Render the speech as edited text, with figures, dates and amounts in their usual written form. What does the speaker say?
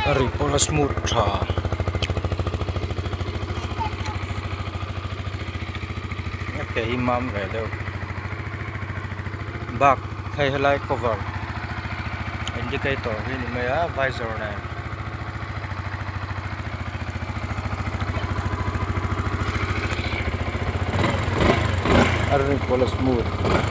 Ari polas murta. Okay, imam về đâu. Back hay light cover. Indicator ini maya visor này. Ari polas murta.